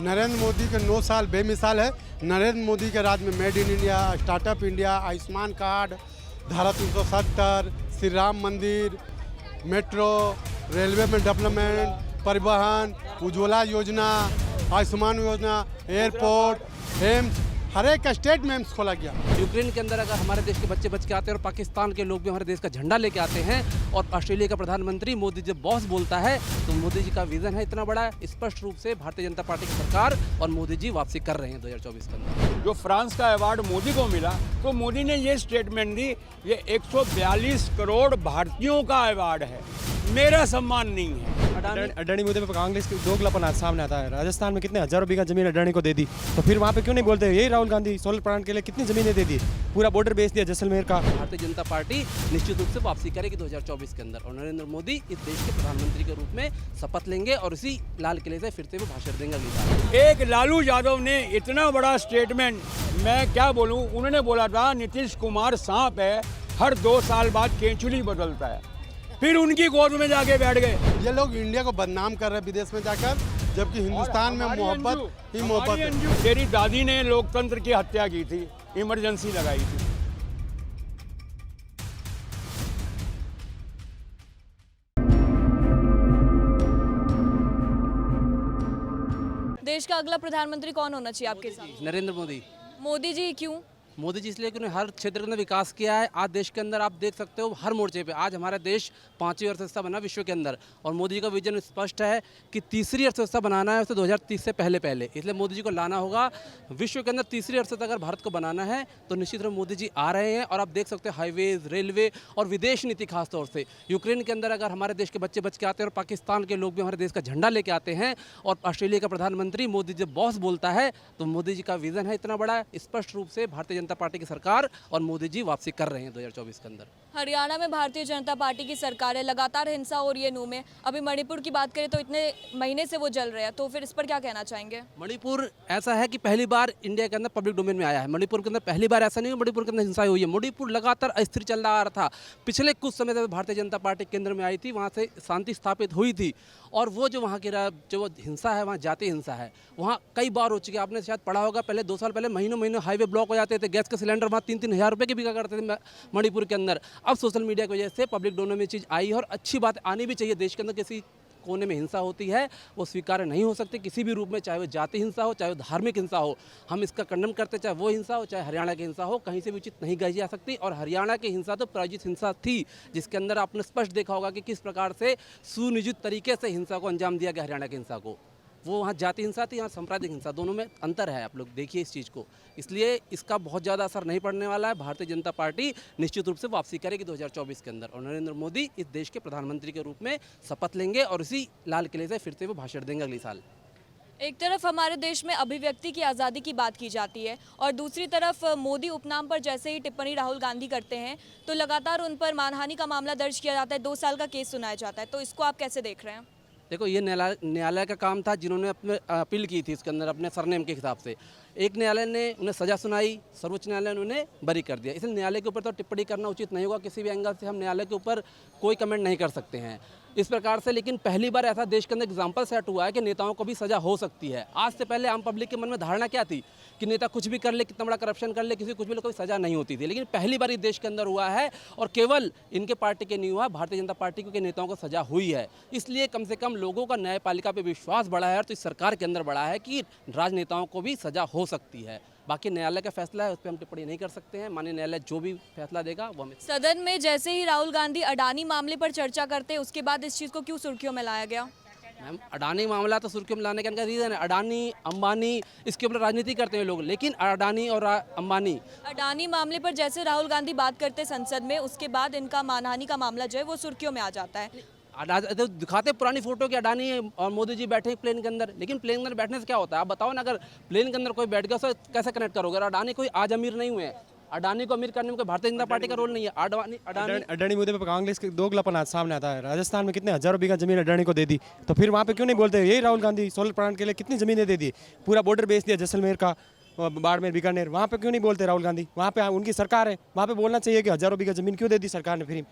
नरेंद्र मोदी के 9 साल बेमिसाल है। नरेंद्र मोदी के राज में made in India, startup India, Ayushman card, धारा 370, श्री राम मंदिर, मेट्रो, रेलवे में डेवलपमेंट, परिवहन, उज्ज्वला योजना, आयुष्मान योजना, एयरपोर्ट, एम्स, हर एक स्टेट में एम्स खोला गया। यूक्रेन के अंदर अगर हमारे देश के बच्चे बच के आते हैं और पाकिस्तान के लोग भी हमारे देश का झंडा लेके आते हैं और ऑस्ट्रेलिया का प्रधानमंत्री मोदी जब बॉस बोलता है तो मोदी जी का विजन है इतना बड़ा, स्पष्ट रूप से भारतीय जनता पार्टी की सरकार और मोदी जी वापसी कर रहे हैं 2024 के अंदर। जो फ्रांस का अवार्ड मोदी को मिला तो मोदी ने ये स्टेटमेंट दी, ये 142 करोड़ भारतीयों का अवार्ड है, मेरा सम्मान नहीं है। अडानी मुद्दे पे कांग्रेस की दोगलापन आज सामने आता है। राजस्थान में कितने हजारों बीघा जमीन अडानी को दे दी, तो फिर वहाँ पे क्यों नहीं बोलते? यही राहुल गांधी सोलर प्लांट के लिए कितनी जमीनें दे दी, पूरा बॉर्डर बेच दिया जैसलमेर का। भारतीय जनता पार्टी निश्चित रूप से वापसी करेगी 2024 के अंदर और नरेंद्र मोदी इस देश के प्रधानमंत्री के रूप में शपथ लेंगे और इसी लाल किले से फिर से वो भाषण देंगे अगली बार। एक लालू यादव ने इतना बड़ा स्टेटमेंट, मैं क्या बोलूं, उन्होंने बोला था नीतीश कुमार सांप है, हर 2 साल बाद केंचुली बदलता है, फिर उनकी गोद में जाके बैठ गए। ये लोग इंडिया को बदनाम कर रहे हैं विदेश में जाकर, जबकि हिंदुस्तान में मोहब्बत ही मोहब्बत है। तेरी दादी ने लोकतंत्र की हत्या की थी, इमरजेंसी लगाई थी। देश का अगला प्रधानमंत्री कौन होना चाहिए आपके हिसाब से? नरेंद्र मोदी। मोदी जी क्यों? मोदी जी इसलिए कि उन्होंने हर क्षेत्र के अंदर विकास किया है। आज देश के अंदर आप देख सकते हो हर मोर्चे पे आज हमारा देश 5वीं अर्थव्यवस्था बना विश्व के अंदर और मोदी जी का विजन स्पष्ट है कि तीसरी अर्थव्यवस्था बनाना है उसे 2030 से पहले। इसलिए मोदी जी को लाना होगा विश्व के अंदर तीसरी अर्थव्यवस्था। अगर भारत को बनाना है तो निश्चित रूप मोदी जी आ रहे हैं और आप देख सकते हो हाईवेज, रेलवे और विदेश नीति खासतौर से यूक्रेन के अंदर अगर हमारे देश के बच्चे बच के आते हैं और पाकिस्तान के लोग भी हमारे देश का झंडा लेके आते हैं और ऑस्ट्रेलिया का प्रधानमंत्री मोदी जब बॉस बोलता है तो मोदी जी का विजन है इतना बड़ा, स्पष्ट रूप से भारतीय जनता पार्टी की सरकार और मोदी जी वापसी कर रहे हैं 2024 के अंदर। हरियाणा में भारतीय जनता पार्टी की सरकार है, लगातार हिंसा हो रही है नूह में। अभी मणिपुर की बात करें तो इतने महीने से वो जल रहे हैं, तो फिर इस पर क्या कहना चाहेंगे? मणिपुर ऐसा है कि पहली बार इंडिया के अंदर पब्लिक डोमेन में आया है। मणिपुर के अंदर पहली बार ऐसा नहीं है मणिपुर के अंदर हिंसा हुई है। मणिपुर लगातार अस्थिर चल रहा था। पिछले कुछ समय से भारतीय जनता पार्टी केंद्र में आई थी, वहाँ से शांति स्थापित हुई थी और वो जो वहाँ की जो हिंसा है वहाँ जाति हिंसा है, वहाँ कई बार हो चुकी है। आपने शायद पढ़ा होगा पहले 2 साल पहले महीनों हाईवे ब्लॉक हो जाते थे, गैस के सिलेंडर वहाँ 3-3 हज़ार रुपये के बिका करते थे मणिपुर के अंदर। अब सोशल मीडिया की वजह से पब्लिक डोमेन में चीज़ आई है और अच्छी बात आनी भी चाहिए। देश के अंदर किसी कोने में हिंसा होती है वो स्वीकार्य नहीं हो सकती किसी भी रूप में, चाहे वो जाति हिंसा हो, चाहे वो धार्मिक हिंसा हो। हम इसका खंडन करते, चाहे वो हिंसा हो, चाहे हरियाणा की हिंसा हो, कहीं से भी उचित नहीं कही जा सकती। और हरियाणा की हिंसा तो प्रायोजित हिंसा थी, जिसके अंदर आपने स्पष्ट देखा होगा कि किस प्रकार से सुनियोजित तरीके से हिंसा को अंजाम दिया गया हरियाणा की हिंसा को। वो वहाँ जाति हिंसा थी, यहाँ सांप्रदायिक हिंसा, दोनों में अंतर है। आप लोग देखिए इस चीज़ को, इसलिए इसका बहुत ज़्यादा असर नहीं पड़ने वाला है। भारतीय जनता पार्टी निश्चित रूप से वापसी करेगी 2024 के अंदर और नरेंद्र मोदी इस देश के प्रधानमंत्री के रूप में शपथ लेंगे और इसी लाल किले से फिर से वो भाषण देंगे अगले साल। एक तरफ हमारे देश में अभिव्यक्ति की आज़ादी की बात की जाती है और दूसरी तरफ मोदी उपनाम पर जैसे ही टिप्पणी राहुल गांधी करते हैं तो लगातार उन पर मानहानि का मामला दर्ज किया जाता है, 2 साल का केस सुनाया जाता है। तो इसको आप कैसे देख रहे हैं? देखो ये न्यायालय का काम था, जिन्होंने अपने अपील की थी इसके अंदर अपने सरनेम के हिसाब से। एक न्यायालय ने उन्हें सज़ा सुनाई, सर्वोच्च न्यायालय ने उन्हें बरी कर दिया। इसलिए न्यायालय के ऊपर तो टिप्पणी करना उचित नहीं होगा, किसी भी एंगल से हम न्यायालय के ऊपर कोई कमेंट नहीं कर सकते हैं इस प्रकार से। लेकिन पहली बार ऐसा देश के अंदर एग्जाम्पल सेट हुआ है कि नेताओं को भी सज़ा हो सकती है। आज से पहले आम पब्लिक के मन में धारणा क्या थी कि नेता कुछ भी कर ले, कितना बड़ा करप्शन कर ले, किसी कुछ भी ले, कोई सज़ा नहीं होती थी। लेकिन पहली बार इस देश के अंदर हुआ है और केवल इनके पार्टी के नहीं हुआ, भारतीय जनता पार्टी के नेताओं को सज़ा हुई है। इसलिए कम से कम लोगों का न्यायपालिका पे विश्वास बढ़ा है और तो इस सरकार के अंदर बढ़ा है कि राजनेताओं को भी सज़ा हो सकती है। बाकी न्यायालय का फैसला है, उस पर हम टिप्पणी नहीं कर सकते हैं। माननीय न्यायालय जो भी फैसला देगा वो हमें। सदन में जैसे ही राहुल गांधी अडानी मामले पर चर्चा करते हैं उसके बाद इस चीज़ को क्यों सुर्खियों में लाया गया? मैम अडानी मामला तो सुर्खियों में लाने का रीज़न है, अडानी अंबानी इसके ऊपर राजनीति करते हैं लोग। लेकिन अडानी और अंबानी अडानी मामले पर जैसे राहुल गांधी बात करते संसद में उसके बाद इनका मानहानि का मामला जो है वो सुर्खियों में आ जाता है। तो दिखाते पुरानी फोटो कि अडानी और मोदी जी बैठे हैं प्लेन के अंदर, लेकिन प्लेन के अंदर बैठने से क्या होता है आप बताओ ना। अगर प्लेन के अंदर कोई बैठ गया तो कैसे कनेक्ट करोगे? अडानी कोई आज अमीर नहीं हुए हैं, अडानी को अमीर करने में कोई भारतीय जनता पार्टी का रोल नहीं है। अडानी मुद्दे पे कांग्रेस की दोगलापन आज सामने आता है। राजस्थान में कितने हजारों बीघा जमीन अडानी को दे दी, तो फिर वहाँ पे क्यों नहीं बोलते? यही राहुल गांधी सोलर प्लांट के लिए कितनी जमीनें दे दी, पूरा बॉर्डर बेच दिया जैसलमेर का, बाड़मेर, बीकानेर। वहाँ पे क्यों नहीं बोलते राहुल गांधी? वहाँ पे उनकी सरकार है, वहाँ पे बोलना चाहिए कि हजारों बीघा जमीन क्यों दे दी सरकार ने फ्री।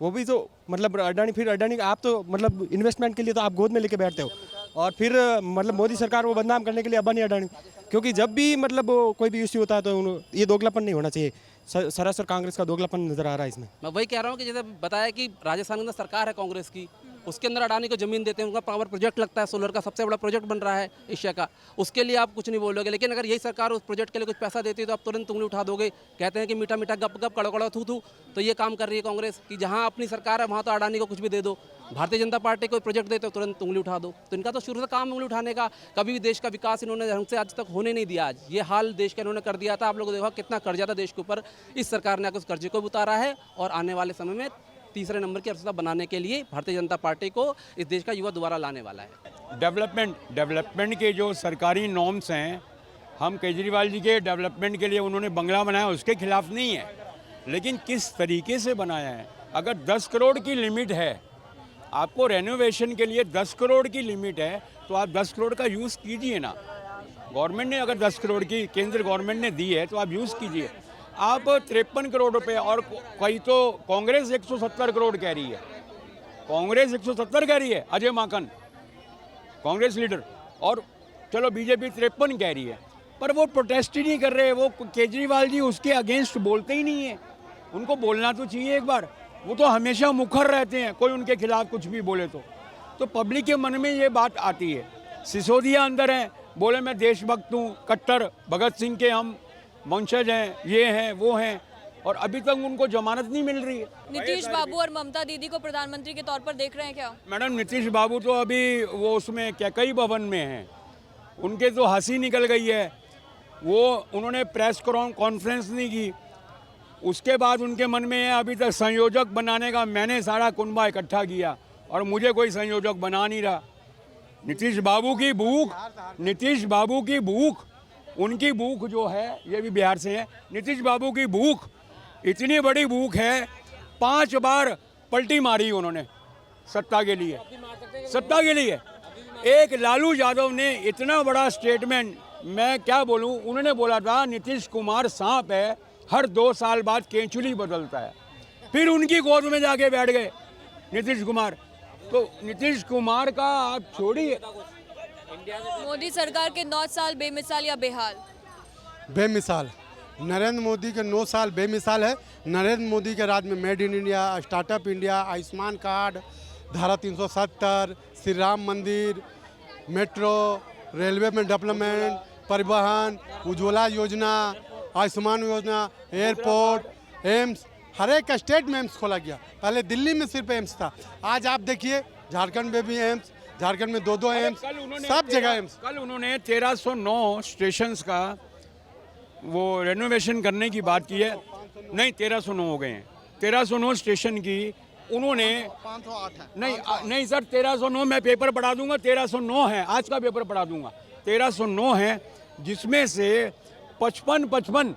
वो भी तो मतलब अडानी, फिर अडानी आप तो मतलब इन्वेस्टमेंट के लिए तो आप गोद में लेके बैठते हो। और फिर मतलब मोदी सरकार को बदनाम करने के लिए अबानी अडानी, क्योंकि जब भी मतलब कोई भी इश्यू होता है तो ये दोगलापन नहीं होना चाहिए। सरासर कांग्रेस का दोगलापन नजर आ रहा है इसमें। मैं वही कह रहा हूँ कि जैसे बताया कि राजस्थान के अंदर सरकार है कांग्रेस की, उसके अंदर अडानी को ज़मीन देते हैं, उनका पावर प्रोजेक्ट लगता है, सोलर का सबसे बड़ा प्रोजेक्ट बन रहा है एशिया का, उसके लिए आप कुछ नहीं बोलोगे। लेकिन अगर यही सरकार उस प्रोजेक्ट के लिए कुछ पैसा देती है तो आप तुरंत उंगली उठा दोगे। कहते हैं कि मीठा मीठा गप गप कड़ो कड़ो थू थू, तो ये काम कर रही है कांग्रेस कि जहाँ अपनी सरकार है वहाँ तो अडानी को कुछ भी दे दो, भारतीय जनता पार्टी को प्रोजेक्ट देते हो तुरंत उंगली उठा दो। तो इनका तो शुरू से काम उंगली उठाने का, कभी भी देश का विकास इन्होंने ढंग से आज तक होने नहीं दिया। आज ये हाल देश का इन्होंने कर दिया था। आप लोगों ने देखा कितना कर्जा था देश के ऊपर, इस सरकार ने उस कर्जे को भी उतारा है और आने वाले समय में तीसरे नंबर की अर्थव्यवस्था बनाने के लिए भारतीय जनता पार्टी को इस देश का युवा दोबारा लाने वाला है। डेवलपमेंट के जो सरकारी नॉर्म्स हैं, हम केजरीवाल जी के डेवलपमेंट के लिए उन्होंने बंगला बनाया, उसके खिलाफ नहीं है, लेकिन किस तरीके से बनाया है। अगर 10 करोड़ की लिमिट है, आपको रेनोवेशन के लिए 10 करोड़ की लिमिट है, तो आप 10 करोड़ का यूज़ कीजिए ना। गवर्नमेंट ने अगर 10 करोड़ की केंद्र गवर्नमेंट ने दी है तो आप यूज़ कीजिए। आप 53 करोड़ रुपए, और कई तो कांग्रेस 170 करोड़ कह रही है, कांग्रेस 170 कह रही है, अजय माकन कांग्रेस लीडर, और चलो बीजेपी 53 कह रही है, पर वो प्रोटेस्ट ही नहीं कर रहे। वो केजरीवाल जी उसके अगेंस्ट बोलते ही नहीं है। उनको बोलना तो चाहिए एक बार, वो तो हमेशा मुखर रहते हैं, कोई उनके खिलाफ कुछ भी बोले तो पब्लिक के मन में ये बात आती है। सिसोदिया अंदर हैं, बोले मैं देशभक्त हूँ, कट्टर भगत सिंह के हम वंशज हैं, ये हैं वो हैं, और अभी तक उनको जमानत नहीं मिल रही है। नीतीश बाबू और ममता दीदी को प्रधानमंत्री के तौर पर देख रहे हैं क्या? मैडम, नीतीश बाबू तो अभी वो उसमें कैकई भवन में हैं, उनके तो हंसी निकल गई है। वो उन्होंने प्रेस कॉन्फ्रेंस नहीं की, उसके बाद उनके मन में है अभी तक संयोजक बनाने का, मैंने सारा कुनबा इकट्ठा किया और मुझे कोई संयोजक बना नहीं रहा। नीतीश बाबू की भूख, उनकी भूख जो है, ये भी बिहार से है, नीतीश बाबू की भूख इतनी बड़ी भूख है, 5 बार पलटी मारी उन्होंने सत्ता के लिए। एक लालू यादव ने इतना बड़ा स्टेटमेंट, मैं क्या बोलूं, उन्होंने बोला था नीतीश कुमार सांप है, हर 2 साल बाद केंचुली बदलता है। फिर उनकी गोद में जाके बैठ गए नीतीश कुमार। तो नीतीश कुमार का आप छोड़िए। मोदी सरकार के 9 साल बेमिसाल या बेहाल? बेमिसाल। नरेंद्र मोदी के 9 साल बेमिसाल है। नरेंद्र मोदी के राज में made in India, startup India, Ayushman card, धारा 370, श्री राम मंदिर, मेट्रो, रेलवे में डेवलपमेंट, परिवहन, उज्ज्वला योजना, आयुष्मान योजना, एयरपोर्ट, एम्स, हर एक स्टेट में एम्स खोला गया। पहले दिल्ली में सिर्फ एम्स था, आज आप देखिए झारखंड में भी एम्स, झारखंड में 2 एम्स, सब जगह एम्स। कल उन्होंने 1309 स्टेशंस का वो रेनोवेशन करने की बात की है। नहीं, 1309 हो गए हैं। 1309 स्टेशन की उन्होंने 508 है। नहीं सर, 1309 मैं पेपर पढ़ा दूंगा, 1309 है, आज का पेपर पढ़ा दूंगा। 1309 है, जिसमें से 55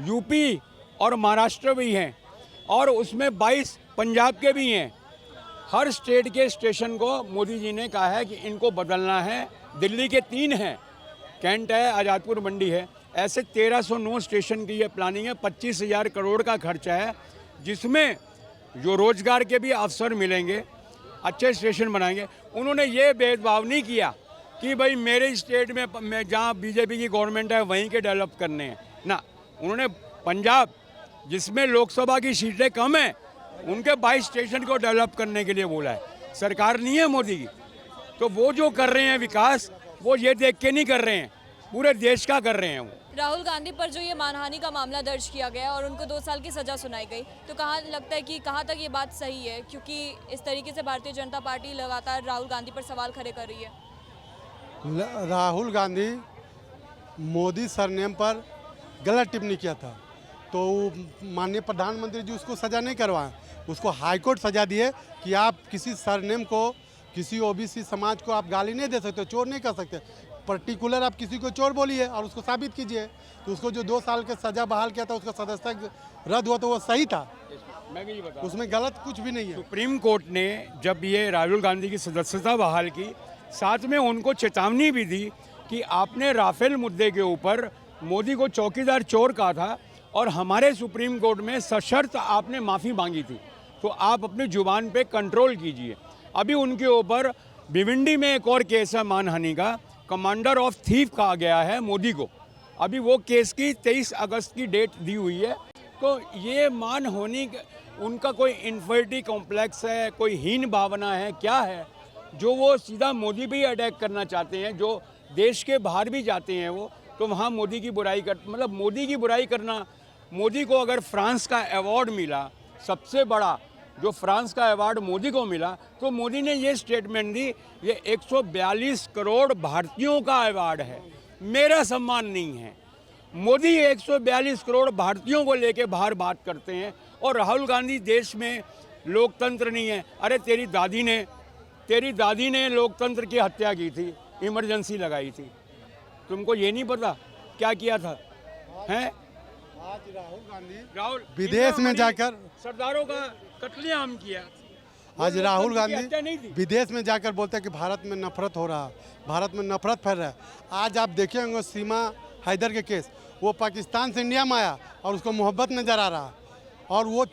यूपी और महाराष्ट्र भी हैं, और उसमें 22 पंजाब के भी हैं। हर स्टेट के स्टेशन को मोदी जी ने कहा है कि इनको बदलना है। दिल्ली के 3 हैं, कैंट है, आज़ादपुर मंडी है। ऐसे 1309 स्टेशन की ये प्लानिंग है। 25,000 करोड़ का खर्चा है, जिसमें जो रोजगार के भी अवसर मिलेंगे, अच्छे स्टेशन बनाएंगे। उन्होंने ये भेदभाव नहीं किया कि भाई मेरे स्टेट में जहाँ बीजेपी की गवर्नमेंट है वहीं के डेवलप करने हैं ना। उन्होंने पंजाब, जिसमें लोकसभा की सीटें कम हैं, उनके 22 स्टेशन को डेवलप करने के लिए बोला है। सरकार नहीं है मोदी की, तो वो जो कर रहे हैं विकास, वो ये देख के नहीं कर रहे हैं, पूरे देश का कर रहे हैं वो। राहुल गांधी पर जो ये मानहानि का मामला दर्ज किया गया और उनको 2 साल की सजा सुनाई गई, तो कहाँ लगता है कि कहाँ तक ये बात सही है? क्योंकि इस तरीके से भारतीय जनता पार्टी लगातार राहुल गांधी पर सवाल खड़े कर रही है। राहुल गांधी मोदी सरनेम पर गलत टिप्पणी किया था, तो माननीय प्रधानमंत्री जी उसको सज़ा नहीं करवाएं, उसको हाईकोर्ट सज़ा दिए कि आप किसी सरनेम को, किसी ओबीसी समाज को आप गाली नहीं दे सकते, चोर नहीं कर सकते। पर्टिकुलर आप किसी को चोर बोलिए और उसको साबित कीजिए। तो उसको जो 2 साल के सज़ा बहाल किया था, उसका सदस्यता रद्द हुआ, तो वो सही था, मैं भी ये बता, उसमें गलत कुछ भी नहीं है। सुप्रीम कोर्ट ने जब ये राहुल गांधी की सदस्यता बहाल की, साथ में उनको चेतावनी भी दी कि आपने राफेल मुद्दे के ऊपर मोदी को चौकीदार चोर कहा था, और हमारे सुप्रीम कोर्ट में सशर्त आपने माफ़ी मांगी थी, तो आप अपनी जुबान पे कंट्रोल कीजिए। अभी उनके ऊपर भिवंडी में एक और केस है मानहानि का, कमांडर ऑफ थीफ कहा गया है मोदी को। अभी वो केस की 23 अगस्त की डेट दी हुई है। तो ये मानहानि, उनका कोई इन्फिनिटी कॉम्प्लेक्स है, कोई हीन भावना है, क्या है जो वो सीधा मोदी पे ही अटैक करना चाहते हैं। जो देश के बाहर भी जाते हैं वो, तो वहाँ मोदी की बुराई कर, मतलब मोदी की बुराई करना। मोदी को अगर फ्रांस का अवार्ड मिला, सबसे बड़ा जो फ्रांस का अवार्ड मोदी को मिला, तो मोदी ने ये स्टेटमेंट दी, ये 142 करोड़ भारतीयों का अवार्ड है, मेरा सम्मान नहीं है। मोदी 142 करोड़ भारतीयों को लेके बाहर बात करते हैं, और राहुल गांधी देश में लोकतंत्र नहीं है। अरे तेरी दादी ने लोकतंत्र की हत्या की थी, इमरजेंसी लगाई थी, तुमको ये नहीं पता क्या किया था? हैं? आज राहुल गांधी विदेश में जाकर सरदारों का कत्लेआम किया। आज राहुल लोकतंत्र की हत्या नहीं गांधी थी। विदेश में जाकर बोलते हैं कि भारत में नफरत हो रहा, भारत में नफरत फैल रहा है। आज आप देखे होंगे सीमा हैदर के केस, वो पाकिस्तान से इंडिया में आया और उसको मोहब्बत नज़र आ रहा, और वो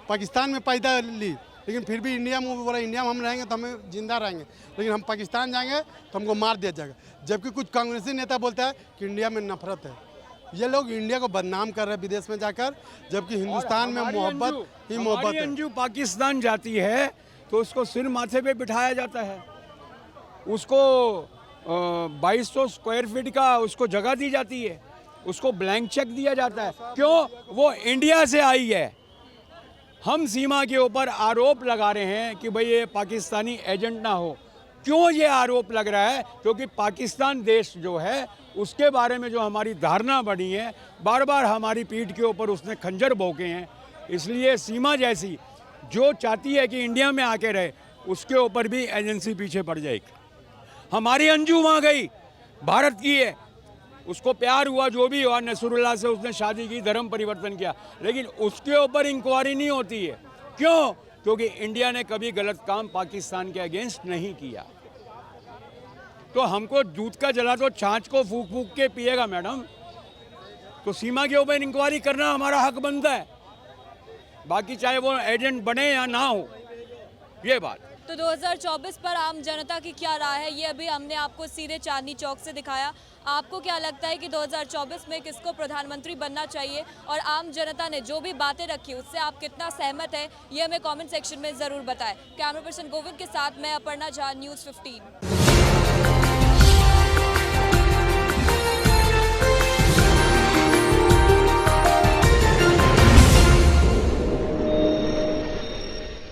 पाकिस्तान में पैदा ली, लेकिन फिर भी इंडिया में वो बोला इंडिया में हम रहेंगे तो हमें जिंदा रहेंगे, लेकिन हम पाकिस्तान जाएंगे तो हमको मार दिया जाएगा। जबकि कुछ कांग्रेसी नेता बोलता है कि इंडिया में नफरत है। ये लोग इंडिया को बदनाम कर रहे हैं विदेश में जाकर, जबकि हिंदुस्तान में मोहब्बत ही मोहब्बत है। अंजू पाकिस्तान जाती है तो उसको सिर माथे पे बिठाया जाता है, उसको 2200 स्क्वायर फीट का उसको जगह दी जाती है, उसको ब्लैंक चेक दिया जाता है। क्यों? वो इंडिया से आई है। हम सीमा के ऊपर आरोप लगा रहे हैं कि भाई ये पाकिस्तानी एजेंट ना हो। क्यों ये आरोप लग रहा है? क्योंकि पाकिस्तान देश जो है उसके बारे में जो हमारी धारणा बनी है, बार बार हमारी पीठ के ऊपर उसने खंजर भोंके हैं। इसलिए सीमा जैसी जो चाहती है कि इंडिया में आके रहे, उसके ऊपर भी एजेंसी पीछे पड़ जाएगी। हमारी अंजू वहाँ गई, भारत की है, उसको प्यार हुआ, जो भी हुआ, नसरुल्लाह से उसने शादी की, धर्म परिवर्तन किया, लेकिन उसके ऊपर इंक्वायरी नहीं होती है। क्यों? क्योंकि इंडिया ने कभी गलत काम पाकिस्तान के अगेंस्ट नहीं किया। तो हमको दूध का जला तो छाछ को फूक फूक के पिएगा मैडम। तो सीमा के ऊपर इंक्वायरी करना हमारा हक बनता है, बाकी चाहे वो एजेंट बने या ना हो, ये बात। तो 2024 पर आम जनता की क्या राय है, ये अभी हमने आपको सीधे चांदनी चौक से दिखाया। आपको क्या लगता है कि 2024 में किसको प्रधानमंत्री बनना चाहिए, और आम जनता ने जो भी बातें रखी उससे आप कितना सहमत है, ये हमें कमेंट सेक्शन में ज़रूर बताएं। कैमरा पर्सन गोविंद के साथ मैं अपर्णा झा, न्यूज़ 15।